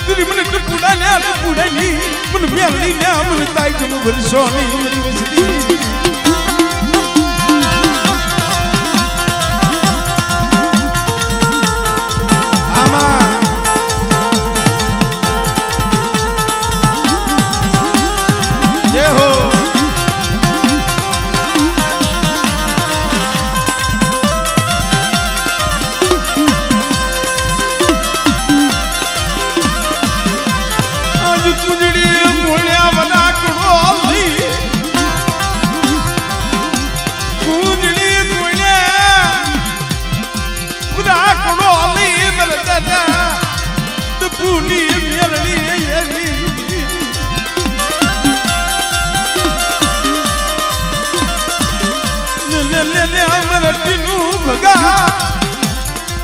तुरी मन टपुडानी मन मेलनी ने मन ताई तुम वर्षोनी मरी वसती आमा जय हो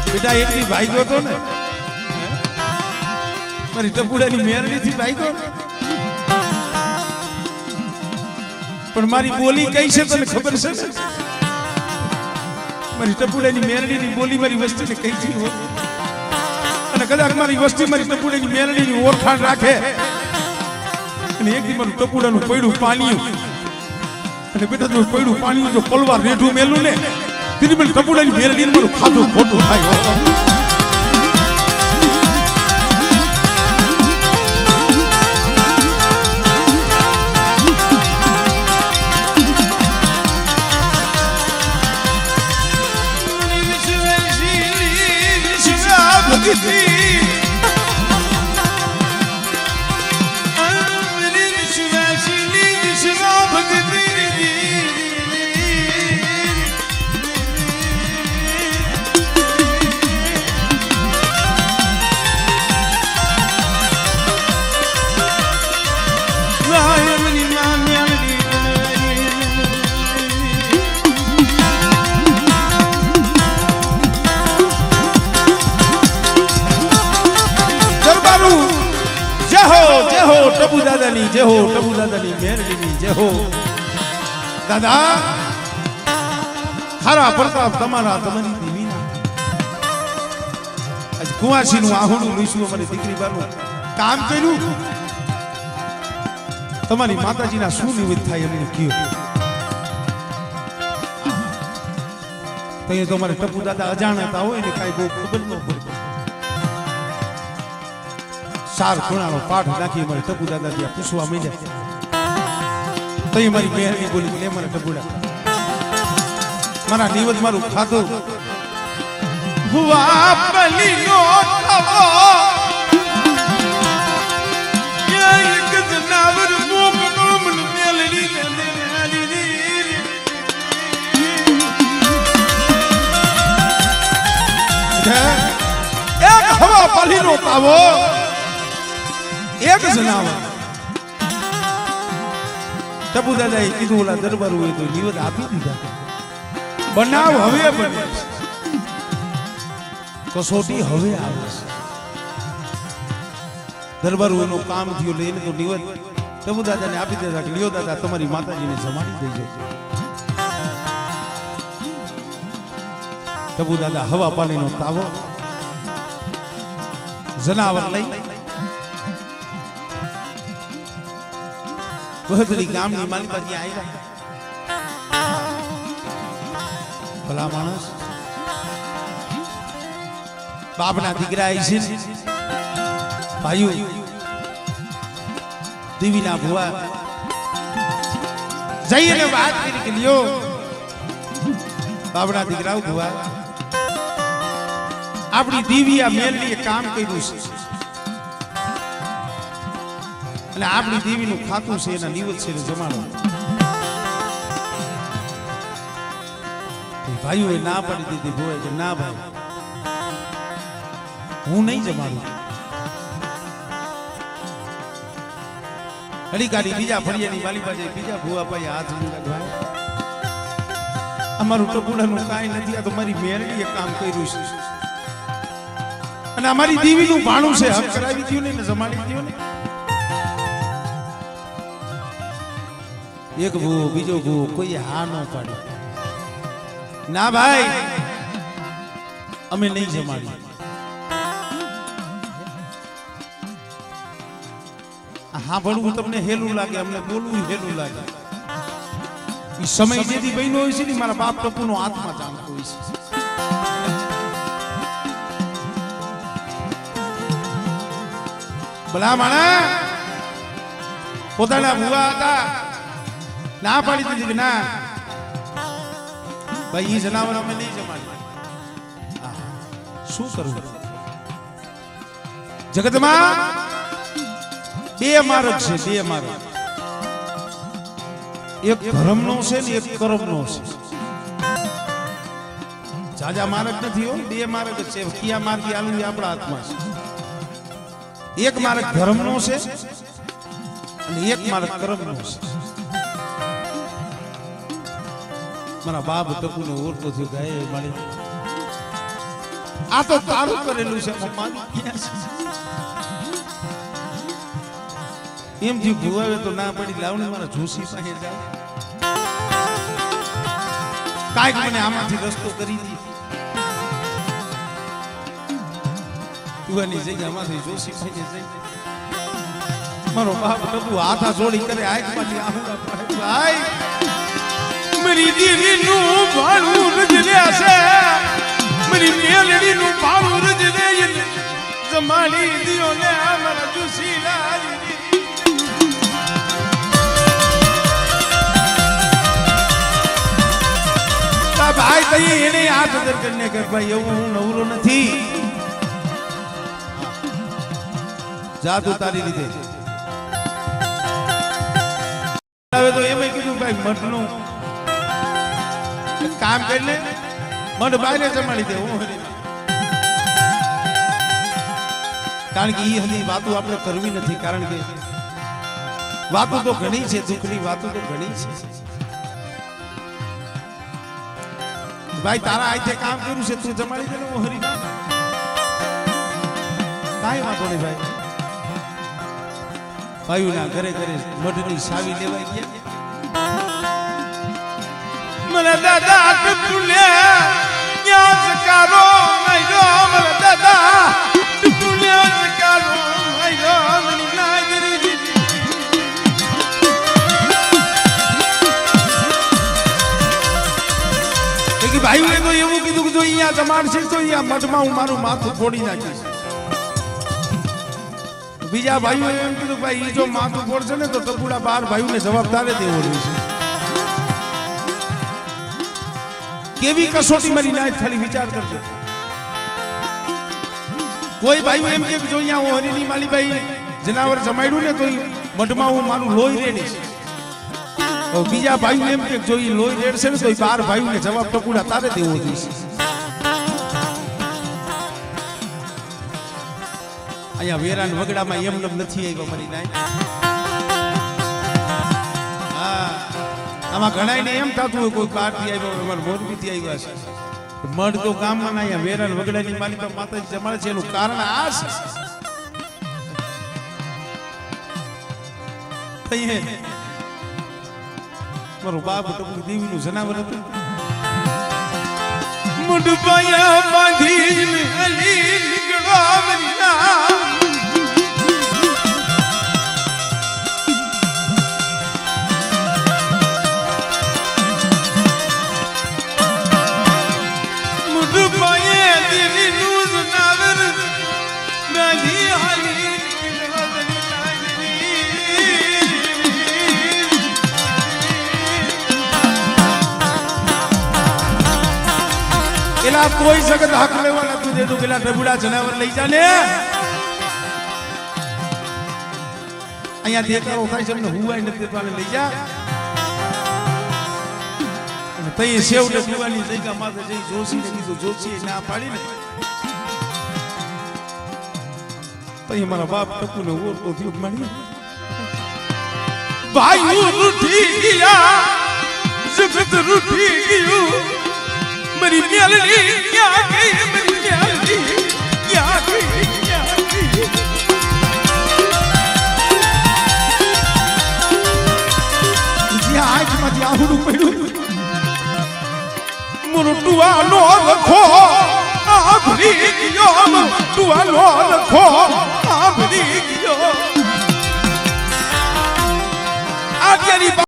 बेटा एक भाई गो तो ने मारी टपुडानी मेरनी थी भाई गो पण मारी बोली कई छे तने खबर छे मारी टपुडानी मेरनी नी बोली मारी वस्ती ने कई थी हो અને કદાચ મારી વસ્તી મારી ટપુડાની મેરડીની ઓળખાણ રાખે અને એક દી મારું ટપુડાનું પૈડું પાણીયું અને બેટા જો પૈડું પાણીયું જો પલવાર રેઢું મેલું ને તેની મને ટપુડાની મેરડીને મારું ખાધું ખોટું થાય टपू दादानी जय हो टपू दादानी मेरडीनी जय हो दादा खरा प्रताप तमारा तमनी देवीना आज कुवासीनु आहुडू लईसु मारी दीकरी बारनु काम कर्यु तमारी माताजीना शुं निमित्त थाय एमने कयो तई तो मारे टपू दादा अजाणता होय ने काई बહુ ખબર ન પડે सार खुणानो पाठ नाखी मारे टपू दादा दिया पूछवा मिले तई मारी मेहरनी बोली ले मारे टपुडा मारा निवत मारू खातो हुआ पली नो खावो ये एक जनावर मुख नो मन मेलड़ी एक हवा पली नो खावो एक जनावर टपू दादाए कीधुं ओला दरबार होय तो निवत आपी दीधा बनाव हवे बने कसोटी हवे आवे दरबार होयनो काम थयो लेने तो निवत टपू दादाने आपी दीधा के लियो दादा तमारी माताजीने जमाड़ी देजो टपू दादा हवा पाણીનો તાવો जनावर लई बहदरी गामनी मालिकाजी आव्या भला माणस बापना दीकरा आई छे भाईओ देवीना भुवा जईने बात करी के लियो बापना दीकरा भुवा आपणी देवी आ मेलनी काम कर्યું છે અને આપણી દેવીનું ખાતું છે એના નિવત છે જમાડો ભાઈઓએ ના પાડી દીધી ભોય કે ના ભાઈ હું નહીં જમાડું ઘડી કાઢી બીજા ફળિયાની વાલી પાસે બીજા ભુવા પાસે હાથ લગાવ્યા અમારું ટપુડાનું કાંઈ નથી આ તો મારી મેરડીએ કામ કર્યું છે અને અમારી દેવીનું ભાણું છે હક કરાવી દયો ને જમાડી દયો ને एक भू बीजो भू कोई हा न पाड़े ना भाई अमे नहीं जमाड़ी હા ભણવું તમને હેલું લાગે, અમને બોલવું હેલું લાગે. એ સમય જેથી બન્યો હોય છે ને મારા બાપ ટપુનો આત્મા જાણતો હોય છે. ભલા માણા પોતાના ભુવા હતા, ના પાડી દીધી કે ના ભાઈ ઈ જનાવર અમે નહીં જમાડી. શું કરવું? જગતમાં બે માર્ગ છે, બે માર્ગ. એક ધર્મનો છે ને એક કર્મનો છે. જાજા માર્ગ નથી હો, બે માર્ગ જ છે. કયા માર્ગે આલું આપણા હાથમાં છે. એક માર્ગ ધર્મનો છે અને એક માર્ગ કર્મનો છે. મારા બાપ ટપુને ઓળખતો થયો ગાય મારી આ તો તારું કરેલું છે એમ થયું. ભુવાવે તો ના પડી, લાવણી મારા જોશી પાસે જાવ, કાંઈક મને આમાંથી રસ્તો કરી દી. ભુવાની જગ્યા માંથી જોશી પાસે જઈ મારો બાપ ટપુ હાથા જોડી કરે, આંખમાંથી આહુડા પડે. ભાઈ મારી દીવીનું ભાડું રજલ્યા છે, મારી મેલડીનું ભાડું રજલે જમાડી દિયો ને મારા જોશી લાલી. ભાઈ તઈ એને હાથ અદર કરીને કે ભાઈ એવું હું નવરો નથી, જાદુ તારી લીધે. હવે તો એમ કીધું ભાઈ મઠનું કામ કરી લે, મઠ બાયરે જમાડી દે. કારણ કે એ હજી વાતો આપણે કરવી નથી, કારણ કે વાતો તો ઘણી છે, દુઃખની વાતો તો ઘણી છે. ભાઈ તારા આઈતે કામ કર્યું છે, તું જમાડી દે ને હરી. કાંઈ વાંધો નહીં ભાઈ. ભાઈઓના ઘરે ઘરે મઢની સાવી લેવાઈ ગયા. મને દાદા ટપુલે ન્યા સકારો માર્યો, મને દાદા ટપુલે સકારો માર્યો, મને નાગરી કે ભાઈઓએ તો એવું કીધું કે જો અહીંયા જમાડશે તો અહીંયા મઠમાં હું મારું માથું ફોડી નાખીશ. બીજા ભાઈઓએ એમ કીધું ભાઈ જો માથું ફોડશે ને તો ટપુડા 12 ભાઈઓને જવાબદારે દેવો છે. કેવી કસોટી મારી નાય ખાલી વિચાર કરજો. કોઈ ભાઈઓ એમ કે જો અહીંયા હું હરીની માલીભાઈ જનાવર જમાડ્યું ને તો મઠમાં હું મારું લોહી રેડીશ. બીજા ભાઈઓ એમ કે જો લોહી રેડશે ને તો 12 ભાઈઓને જવાબ ટપુડા તારે દેવો જોઈશે. અહીંયા વેરાન વગડામાં એમ નથી આવ્યા મારી નાય. હા આમાં ઘણાને એમ થતું હોય કોઈ બહારથી આવ્યો, અમારા મોરબીથી આવ્યા છે. મઢ તો ગામમાં ના, અહીંયા વેરાન વગડાની માલિકા માતાજી જમાડે છે. એનું કારણ આ છે. મારો બાપ ટપુ દેવીનું જનાવર હતું. મુડપાયા બાંધીને અલી નીકળવા મરિયા, મુડપાયા દેવીનું જનાવર બાંધી અલી નીકળવા મરિયા. એલા કોઈ જગત હક લેવા નતું દેતું, પેલા ડબુડા જનાવર લઈ જા ને. અહીંયા દેખાડો થાય છે ને હુવાય નથી દેતો, લઈ જા. તઈ સેવડે પીવાની જગ્યા માથે જઈ જોશીને કીધું, જોશીએ ના પાડી ને. તઈ મારા બાપ ટપુને ઓળખો થયો મારી. ભાઈ રૂઠી ગયા, જગત રૂઠી ગયું. मेरी मेलडी क्या गई, मेरी मेलडी क्या गई, क्या गई. જ્યાં આંખમાંથી આહુડું પડ્યું, મુરટુઆ નો લખો આભરી ગયો, મુરટુઆ નો લખો આભરી ગયો. આગેની